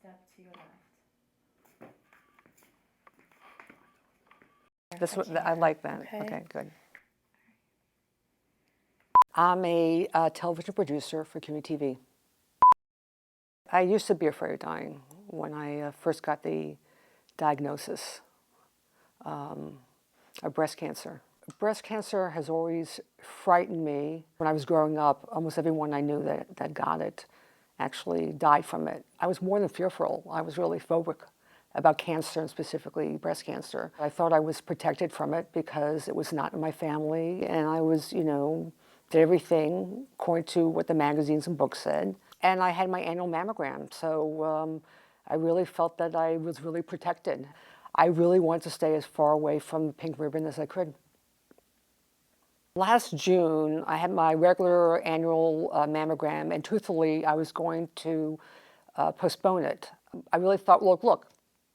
step to your left. This one, I like that. Okay. Okay, good. I'm a television producer for CUNY TV. I used to be afraid of dying when I first got the diagnosis of breast cancer. Breast cancer has always frightened me. When I was growing up, almost everyone I knew that got it actually died from it. I was more than fearful. I was really phobic about cancer, and specifically breast cancer. I thought I was protected from it because it was not in my family, and I was, did everything according to what the magazines and books said. And I had my annual mammogram, so I really felt that I was really protected. I really wanted to stay as far away from the pink ribbon as I could. Last June, I had my regular annual mammogram, and truthfully, I was going to postpone it. I really thought, look,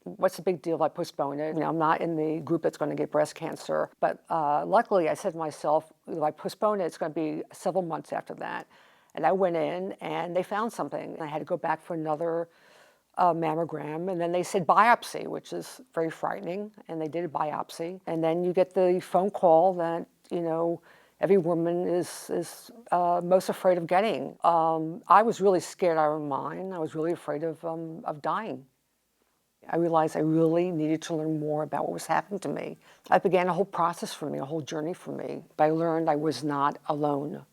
what's the big deal if I postpone it? I'm not in the group that's going to get breast cancer. But luckily, I said to myself, if I postpone it, it's going to be several months after that. And I went in, and they found something. I had to go back for another mammogram, and then they said biopsy, which is very frightening, and they did a biopsy. And then you get the phone call that, every woman is most afraid of getting. I was really scared out of my mind. I was really afraid of dying. I realized I really needed to learn more about what was happening to me. It began a whole process for me, a whole journey for me. But I learned I was not alone.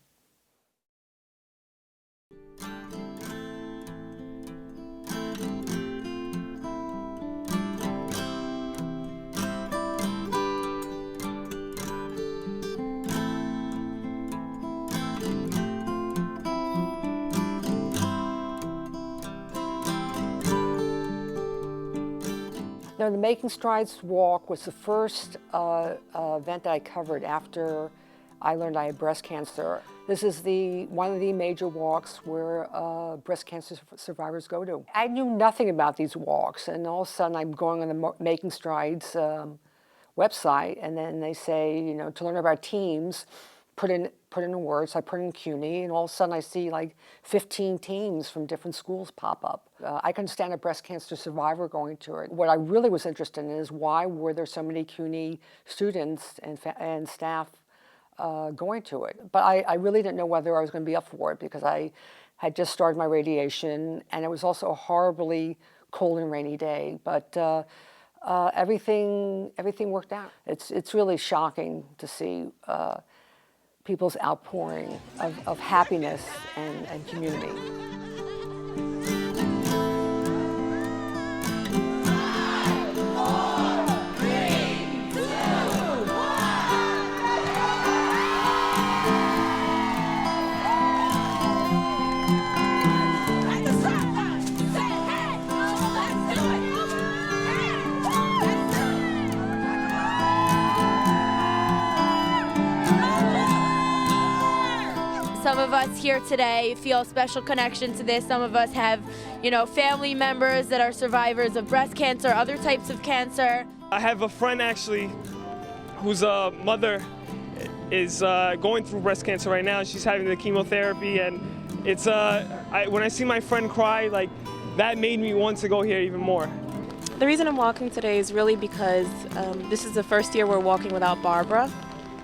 The Making Strides walk was the first event that I covered after I learned I had breast cancer. This is one of the major walks where breast cancer survivors go to. I knew nothing about these walks, and all of a sudden I'm going on the Making Strides website, and then they say, to learn about teams, put in a word. So I put in CUNY, and all of a sudden I see like 15 teams from different schools pop up. I can understand a breast cancer survivor going to it. What I really was interested in is why were there so many CUNY students and staff going to it. But I really didn't know whether I was going to be up for it because I had just started my radiation, and it was also a horribly cold and rainy day. But everything worked out. It's really shocking to see people's outpouring of happiness and community. Some of us here today feel a special connection to this. Some of us have, family members that are survivors of breast cancer, other types of cancer. I have a friend actually whose mother is going through breast cancer right now. She's having the chemotherapy, and it's when I see my friend cry, like that made me want to go here even more. The reason I'm walking today is really because this is the first year we're walking without Barbara,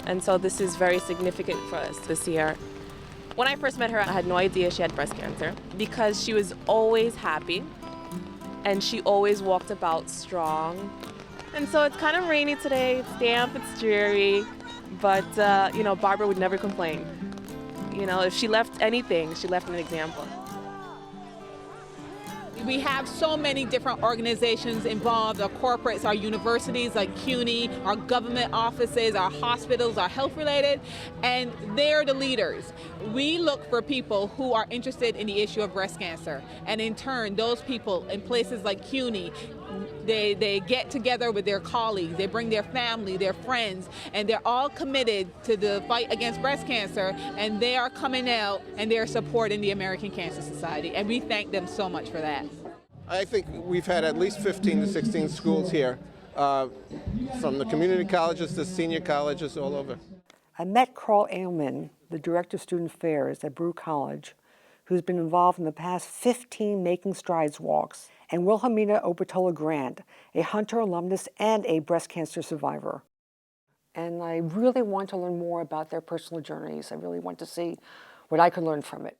and so this is very significant for us this year. When I first met her, I had no idea she had breast cancer because she was always happy and she always walked about strong. And so it's kind of rainy today, it's damp, it's dreary, but Barbara would never complain. If she left anything, she left an example. We have so many different organizations involved, our corporates, our universities like CUNY, our government offices, our hospitals, our health related, and they're the leaders. We look for people who are interested in the issue of breast cancer, and in turn, those people in places like CUNY, they get together with their colleagues, they bring their family, their friends, and they're all committed to the fight against breast cancer, and they are coming out and they're supporting the American Cancer Society, and we thank them so much for that. I think we've had at least 15 to 16 schools here, from the community colleges to senior colleges all over. I met Carl Aylman, the Director of Student Affairs at Baruch College, who's been involved in the past 15 Making Strides walks, and Wilhelmina Obatola Grant, a Hunter alumnus and a breast cancer survivor. And I really want to learn more about their personal journeys. I really want to see what I can learn from it.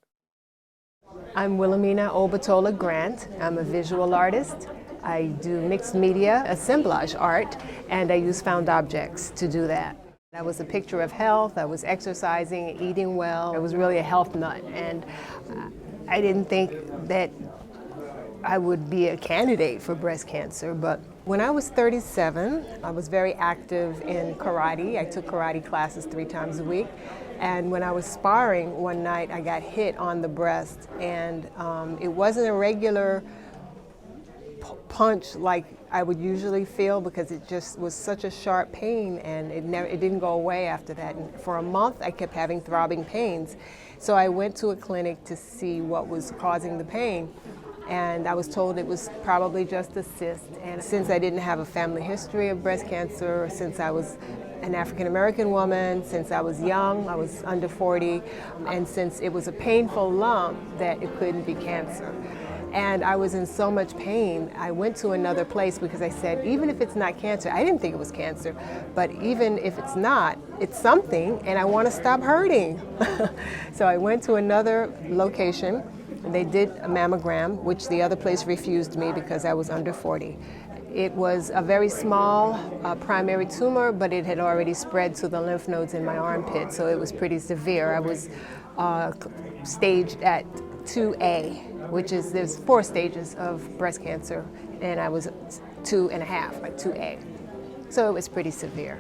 I'm Wilhelmina Obatola Grant. I'm a visual artist. I do mixed media assemblage art, and I use found objects to do that. I was a picture of health. I was exercising, eating well. I was really a health nut, and I didn't think that I would be a candidate for breast cancer. But when I was 37, I was very active in karate. I took karate classes 3 times a week. And when I was sparring one night, I got hit on the breast, and it wasn't a regular punch like I would usually feel, because it just was such a sharp pain, and it didn't go away after that. And for a month, I kept having throbbing pains. So I went to a clinic to see what was causing the pain, and I was told it was probably just a cyst. And since I didn't have a family history of breast cancer, since I was an African American woman, since I was young, I was under 40, and since it was a painful lump, that it couldn't be cancer. And I was in so much pain, I went to another place because I said, even if it's not cancer, I didn't think it was cancer, but even if it's not, it's something, and I want to stop hurting. So I went to another location, and they did a mammogram, which the other place refused me because I was under 40. It was a very small primary tumor, but it had already spread to the lymph nodes in my armpit, so it was pretty severe. I was staged at 2A, which is, there's 4 stages of breast cancer, and I was 2.5, like 2A. So it was pretty severe.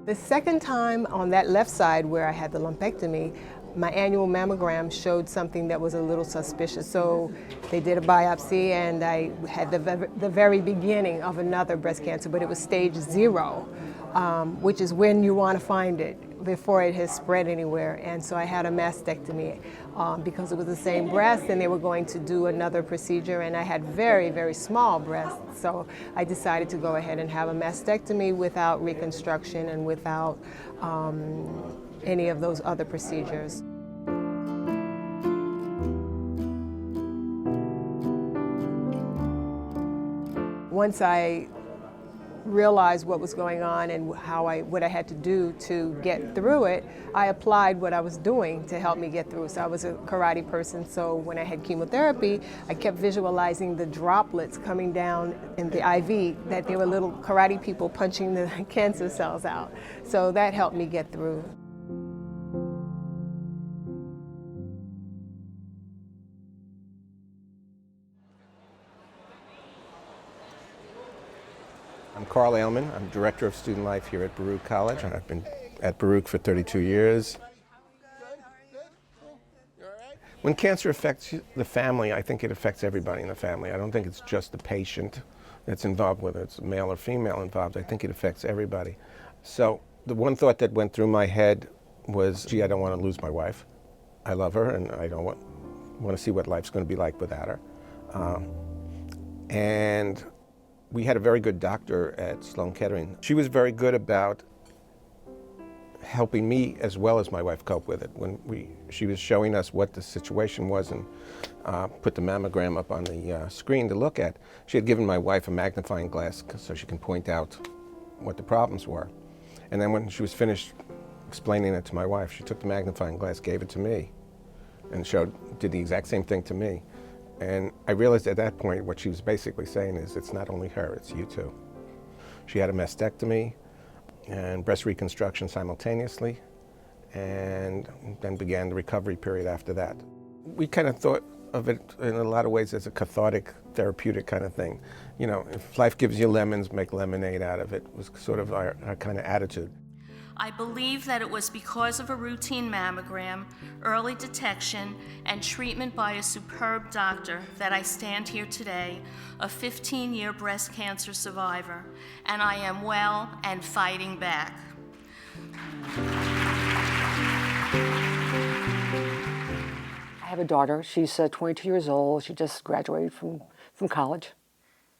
The second time on that left side where I had the lumpectomy, my annual mammogram showed something that was a little suspicious. So they did a biopsy, and I had the very beginning of another breast cancer, but it was stage 0, which is when you want to find it, before it has spread anywhere. And so I had a mastectomy because it was the same breast, and they were going to do another procedure, and I had very, very small breasts. So I decided to go ahead and have a mastectomy without reconstruction and without any of those other procedures. Once I realized what was going on and what I had to do to get through it, I applied what I was doing to help me get through. So I was a karate person, so when I had chemotherapy, I kept visualizing the droplets coming down in the IV, that they were little karate people punching the cancer cells out. So that helped me get through. I'm Carl Aylman. I'm Director of Student Life here at Baruch College, and I've been at Baruch for 32 years. When cancer affects the family, I think it affects everybody in the family. I don't think it's just the patient that's involved, whether it's male or female involved. I think it affects everybody. So the one thought that went through my head was, gee, I don't want to lose my wife. I love her, and I don't want to see what life's going to be like without her. And we had a very good doctor at Sloan Kettering. She was very good about helping me as well as my wife cope with it. When she was showing us what the situation was and put the mammogram up on the screen to look at, she had given my wife a magnifying glass so she can point out what the problems were. And then when she was finished explaining it to my wife, she took the magnifying glass, gave it to me, and did the exact same thing to me. And I realized at that point what she was basically saying is, it's not only her, it's you too. She had a mastectomy and breast reconstruction simultaneously, and then began the recovery period after that. We kind of thought of it in a lot of ways as a cathartic, therapeutic kind of thing. You know, if life gives you lemons, make lemonade out of it, was sort of our kind of attitude. I believe that it was because of a routine mammogram, early detection, and treatment by a superb doctor that I stand here today, a 15-year breast cancer survivor, and I am well and fighting back. I have a daughter. She's 22 years old. She just graduated from college.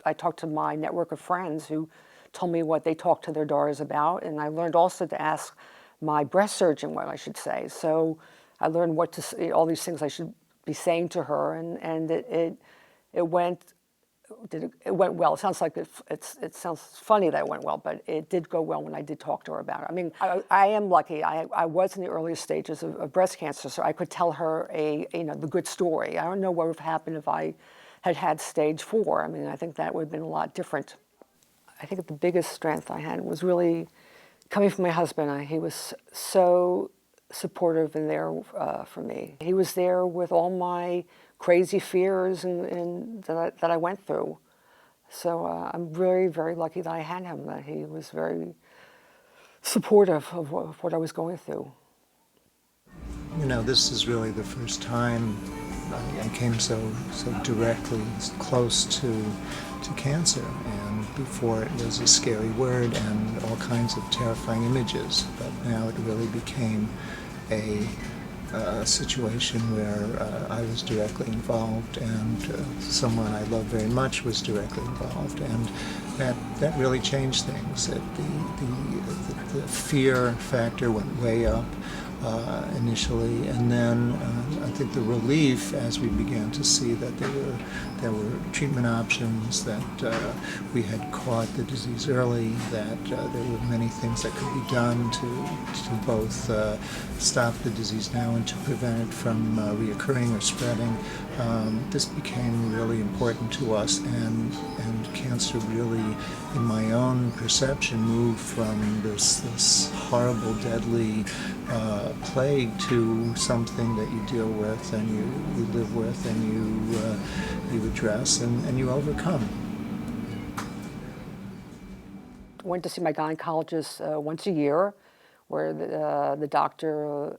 I talked to my network of friends who told me what they talked to their daughters about, and I learned also to ask my breast surgeon, what I should say. So I learned what to say, all these things I should be saying to her, and it went well. It sounds like it sounds funny that it went well, but it did go well when I did talk to her about it. I mean, I am lucky. I was in the earliest stages of breast cancer, so I could tell her the good story. I don't know what would have happened if I had stage 4. I mean, I think that would have been a lot different. I think the biggest strength I had was really coming from my husband. He was so supportive and there for me. He was there with all my crazy fears and that I went through. So I'm very, very lucky that I had him, that he was very supportive of what I was going through. You know, this is really the first time I came so directly close to cancer, and before it was a scary word and all kinds of terrifying images, but now it really became a situation where I was directly involved, and someone I love very much was directly involved, and that really changed things. The fear factor went way up initially, and then I think the relief as we began to see that there were treatment options, that we had caught the disease early, that there were many things that could be done to both stop the disease now and to prevent it from reoccurring or spreading. This became really important to us, and cancer really, in my own perception, moved from this horrible, deadly plague to something that you deal with and you live with and you address and you overcome. I went to see my gynecologist once a year, where the doctor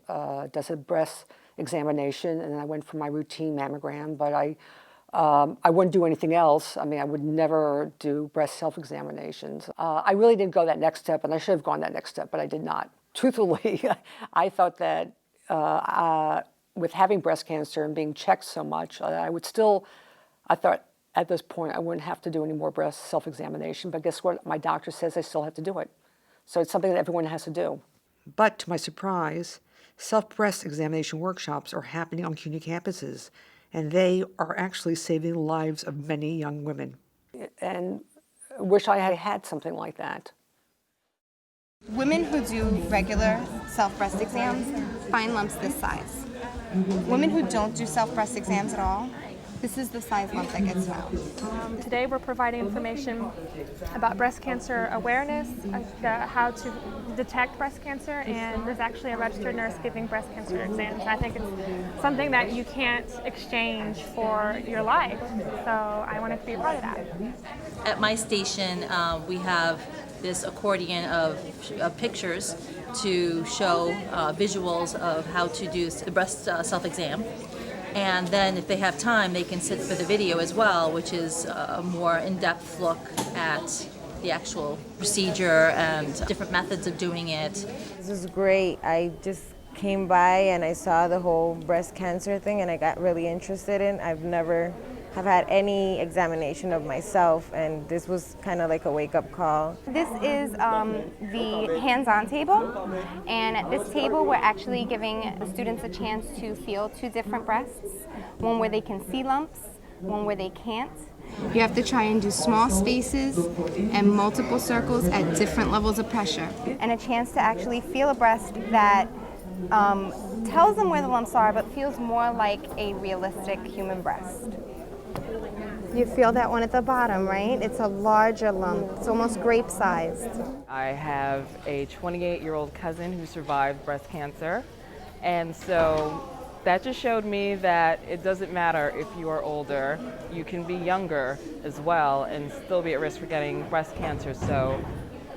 does a breast examination, and I went for my routine mammogram, but I wouldn't do anything else. I mean, I would never do breast self-examinations. I really didn't go that next step, and I should have gone that next step, but I did not. Truthfully, I thought that with having breast cancer and being checked so much, I thought at this point I wouldn't have to do any more breast self-examination, but guess what? My doctor says I still have to do it. So it's something that everyone has to do. But to my surprise, self-breast examination workshops are happening on CUNY campuses, and they are actually saving the lives of many young women. And I wish I had something like that. Women who do regular self-breast exams find lumps this size. Women who don't do self-breast exams at all, this is the size lump that gets found. Today we're providing information about breast cancer awareness, how to detect breast cancer, and there's actually a registered nurse giving breast cancer exams. I think it's something that you can't exchange for your life, so I wanted to be a part of that. At my station, we have this accordion of pictures to show visuals of how to do the breast self-exam. And then if they have time, they can sit for the video as well, which is a more in-depth look at the actual procedure and different methods of doing it. This was great. I just came by and I saw the whole breast cancer thing and I got really interested in. I've never have had any examination of myself, and this was kind of like a wake-up call. This is the hands-on table, and at this table we're actually giving the students a chance to feel 2 different breasts, one where they can see lumps, one where they can't. You have to try and do small spaces and multiple circles at different levels of pressure. And a chance to actually feel a breast that tells them where the lumps are, but feels more like a realistic human breast. You feel that one at the bottom, right? It's a larger lump. It's almost grape-sized. I have a 28-year-old cousin who survived breast cancer, and so that just showed me that it doesn't matter if you are older, you can be younger as well and still be at risk for getting breast cancer. So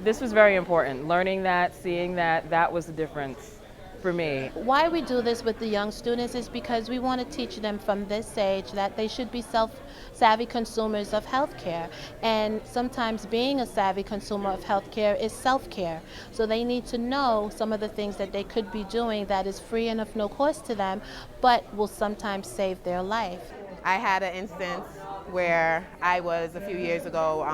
this was very important. Learning that, seeing that, that was the difference for me. Why we do this with the young students is because we want to teach them from this age that they should be savvy consumers of healthcare, and sometimes being a savvy consumer of healthcare is self-care. So they need to know some of the things that they could be doing that is free and of no cost to them, but will sometimes save their life. I had an instance where I was a few years ago.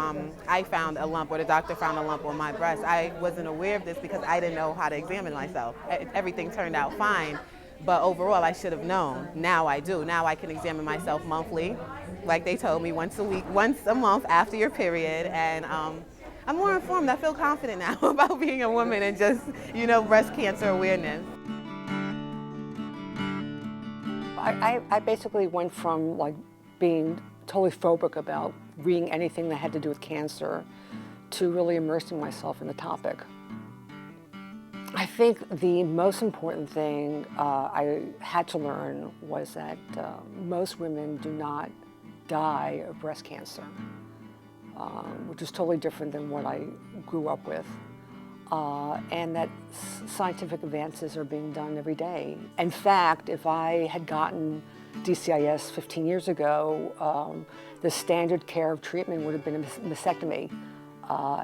I found a lump, or the doctor found a lump on my breast. I wasn't aware of this because I didn't know how to examine myself. Everything turned out fine, but overall I should have known. Now I do. Now I can examine myself monthly, like they told me, once a month after your period, and I'm more informed. I feel confident now about being a woman and just, breast cancer awareness. I basically went from being totally phobic about reading anything that had to do with cancer to really immersing myself in the topic. I think the most important thing I had to learn was that most women do not die of breast cancer, which is totally different than what I grew up with. And that scientific advances are being done every day. In fact, if I had gotten DCIS 15 years ago, the standard care of treatment would have been a mastectomy.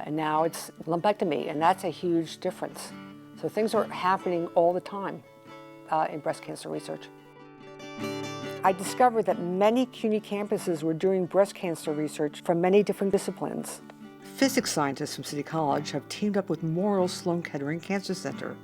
And now it's lumpectomy, and that's a huge difference. So things are happening all the time in breast cancer research. I discovered that many CUNY campuses were doing breast cancer research from many different disciplines. Physics scientists from City College have teamed up with Memorial Sloan Kettering Cancer Center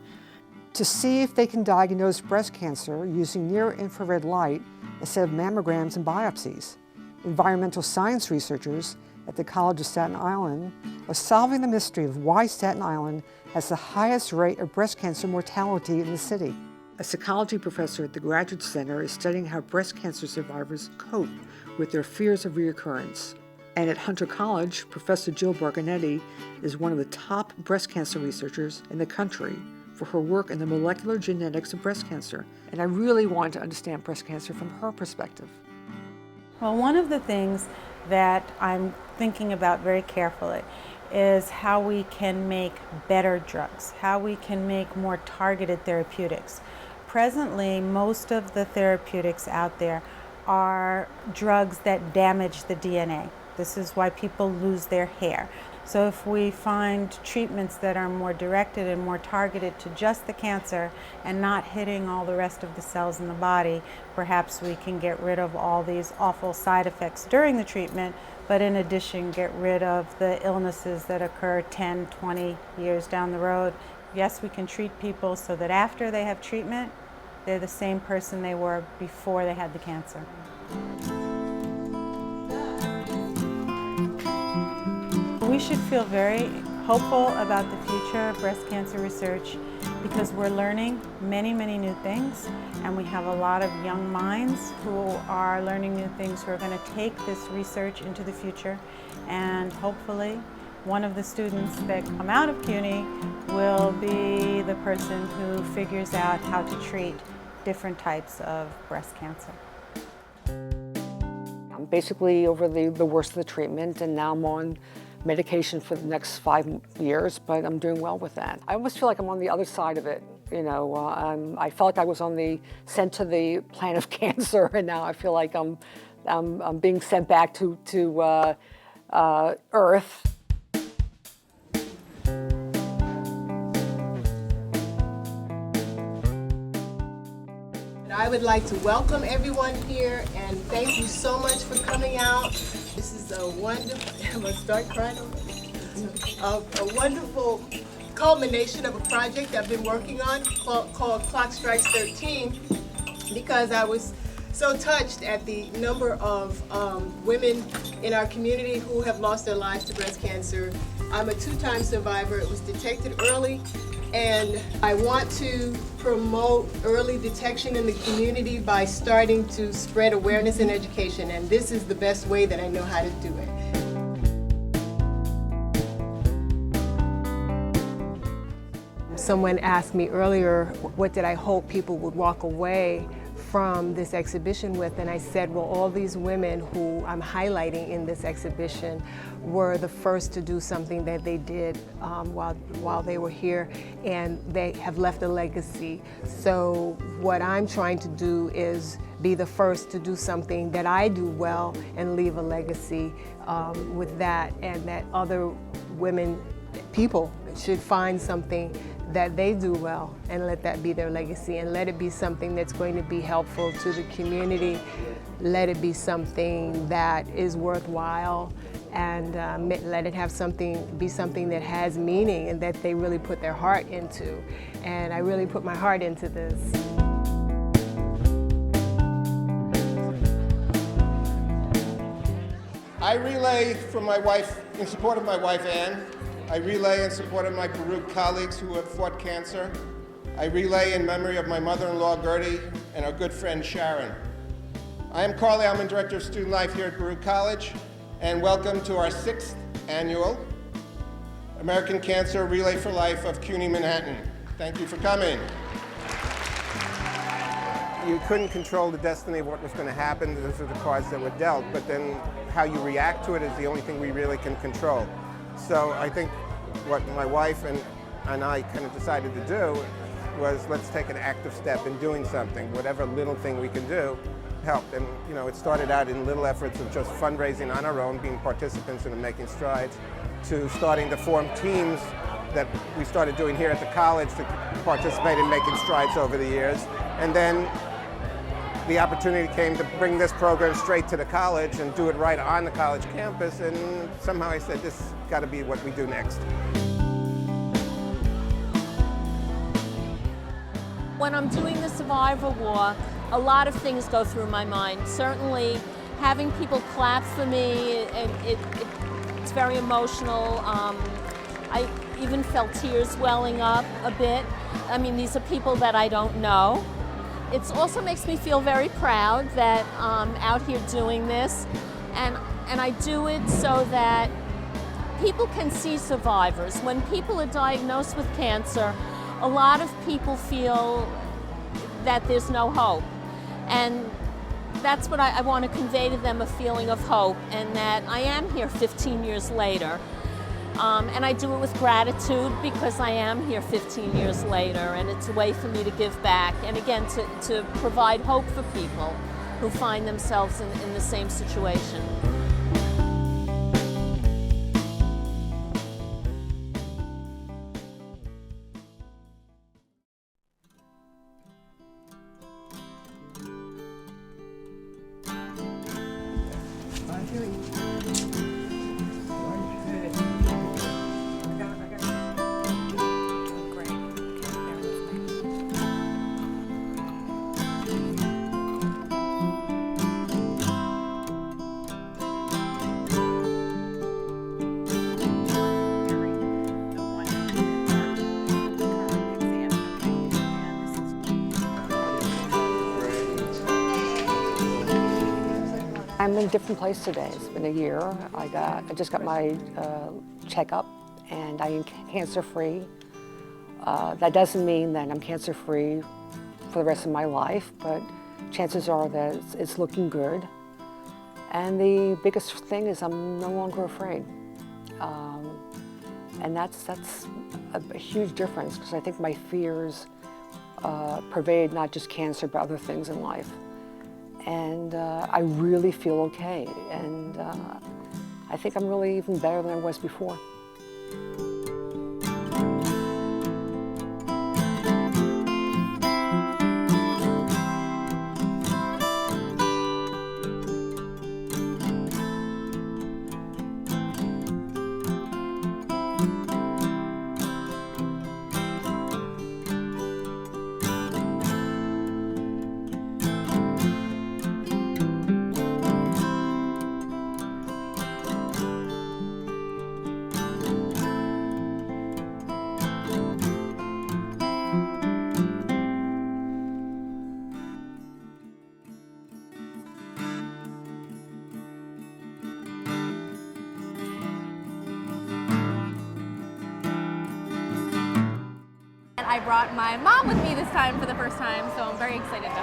to see if they can diagnose breast cancer using near-infrared light instead of mammograms and biopsies. Environmental science researchers at the College of Staten Island are solving the mystery of why Staten Island has the highest rate of breast cancer mortality in the city. A psychology professor at the Graduate Center is studying how breast cancer survivors cope with their fears of reoccurrence. And at Hunter College, Professor Jill Barganetti is one of the top breast cancer researchers in the country for her work in the molecular genetics of breast cancer. And I really wanted to understand breast cancer from her perspective. Well, one of the things that I'm thinking about very carefully is how we can make better drugs, how we can make more targeted therapeutics. Presently, most of the therapeutics out there are drugs that damage the DNA. This is why people lose their hair. So if we find treatments that are more directed and more targeted to just the cancer and not hitting all the rest of the cells in the body, perhaps we can get rid of all these awful side effects during the treatment, but in addition get rid of the illnesses that occur 10, 20 years down the road. Yes, we can treat people so that after they have treatment, they're the same person they were before they had the cancer. We should feel very hopeful about the future of breast cancer research because we're learning many, many new things, and we have a lot of young minds who are learning new things who are going to take this research into the future, and hopefully one of the students that come out of CUNY will be the person who figures out how to treat different types of breast cancer. I'm basically over the worst of the treatment, and now I'm on medication for the next 5 years, but I'm doing well with that. I almost feel like I'm on the other side of it. I felt like I was sent to the planet of cancer, and now I feel like I'm being sent back to Earth. I would like to welcome everyone here and thank you so much for coming out. This is a wonderful, I'm gonna start crying over a wonderful culmination of a project I've been working on called Clock Strikes 13, because I was so touched at the number of women in our community who have lost their lives to breast cancer. I'm a 2-time survivor. It was detected early, and I want to promote early detection in the community by starting to spread awareness and education, and this is the best way that I know how to do it. Someone asked me earlier, what did I hope people would walk away from this exhibition with, and I said, well, all these women who I'm highlighting in this exhibition were the first to do something that they did while they were here, and they have left a legacy. So what I'm trying to do is be the first to do something that I do well and leave a legacy with that, and that other women, people should find something that they do well, and let that be their legacy, and let it be something that's going to be helpful to the community. Let it be something that is worthwhile, and let it have be something that has meaning and that they really put their heart into. And I really put my heart into this. I relay for my wife, in support of my wife, Ann. I relay in support of my Baruch colleagues who have fought cancer. I relay in memory of my mother-in-law, Gertie, and our good friend, Sharon. I am Carl Aylman, Director of Student Life here at Baruch College, and welcome to our 6th annual American Cancer Relay for Life of CUNY Manhattan. Thank you for coming. You couldn't control the destiny of what was going to happen. Those are the cards that were dealt, but then how you react to it is the only thing we really can control. So I think what my wife and I kind of decided to do was, let's take an active step in doing something. Whatever little thing we can do helped. And you know, it started out in little efforts of just fundraising on our own, being participants and making strides, to starting to form teams that we started doing here at the college to participate in making strides over the years. And then the opportunity came to bring this program straight to the college and do it right on the college campus, and somehow I said, this has got to be what we do next. When I'm doing the survivor walk, a lot of things go through my mind. Certainly, having people clap for me, it's very emotional. I even felt tears welling up a bit. I mean, these are people that I don't know. It also makes me feel very proud that I'm out here doing this, and I do it so that people can see survivors. When people are diagnosed with cancer, a lot of people feel that there's no hope, and that's what I want to convey to them, a feeling of hope, and that I am here 15 years later. And I do it with gratitude because I am here 15 years later, and it's a way for me to give back, and again to provide hope for people who find themselves in the same situation. I'm in a different place today. It's been a year. I just got my checkup, and I am cancer-free. That doesn't mean that I'm cancer-free for the rest of my life, but chances are that it's looking good. And the biggest thing is I'm no longer afraid. And that's a huge difference, because I think my fears pervade not just cancer, but other things in life. And I really feel okay, and I think I'm really even better than I was before. I brought my mom with me this time for the first time, so I'm very excited to.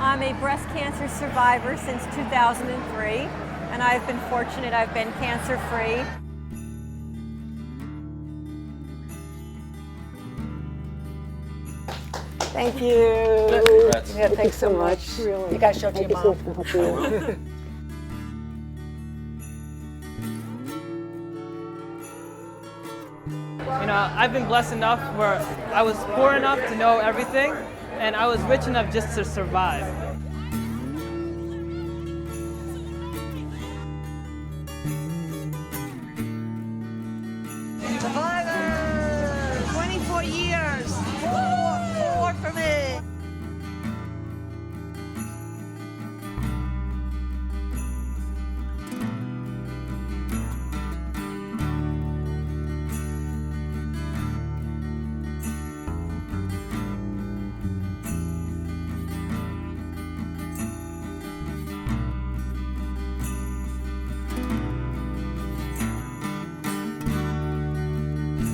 I'm a breast cancer survivor since 2003, and I've been fortunate. I've been cancer-free. Thank you. Congrats. Yeah, thanks so much. Really. You guys show it to your mom. I've been blessed enough where I was poor enough to know everything, and I was rich enough just to survive. Survivor! 24 years! Four for me!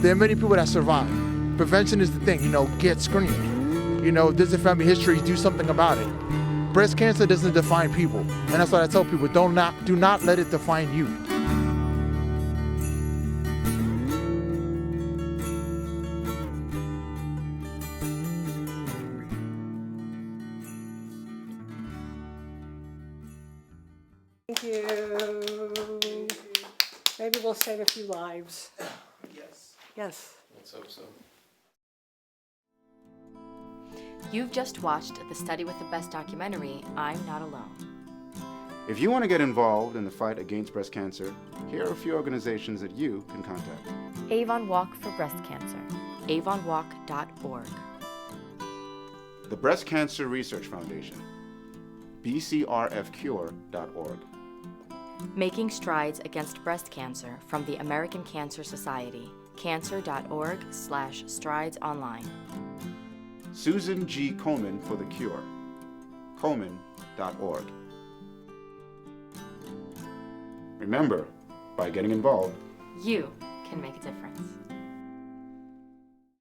There are many people that survive. Prevention is the thing, get screened. If there's a family history, do something about it. Breast cancer doesn't define people. And that's what I tell people, do not let it define you. Thank you. Maybe we'll save a few lives. Yes. Yes. Let's hope so. You've just watched the Study with the Best documentary, I'm Not Alone. If you want to get involved in the fight against breast cancer, here are a few organizations that you can contact. Avon Walk for Breast Cancer, avonwalk.org. The Breast Cancer Research Foundation, bcrfcure.org. Making Strides Against Breast Cancer from the American Cancer Society, cancer.org/strides online. Susan G. Komen for the Cure, komen.org. Remember, by getting involved, You can make a difference.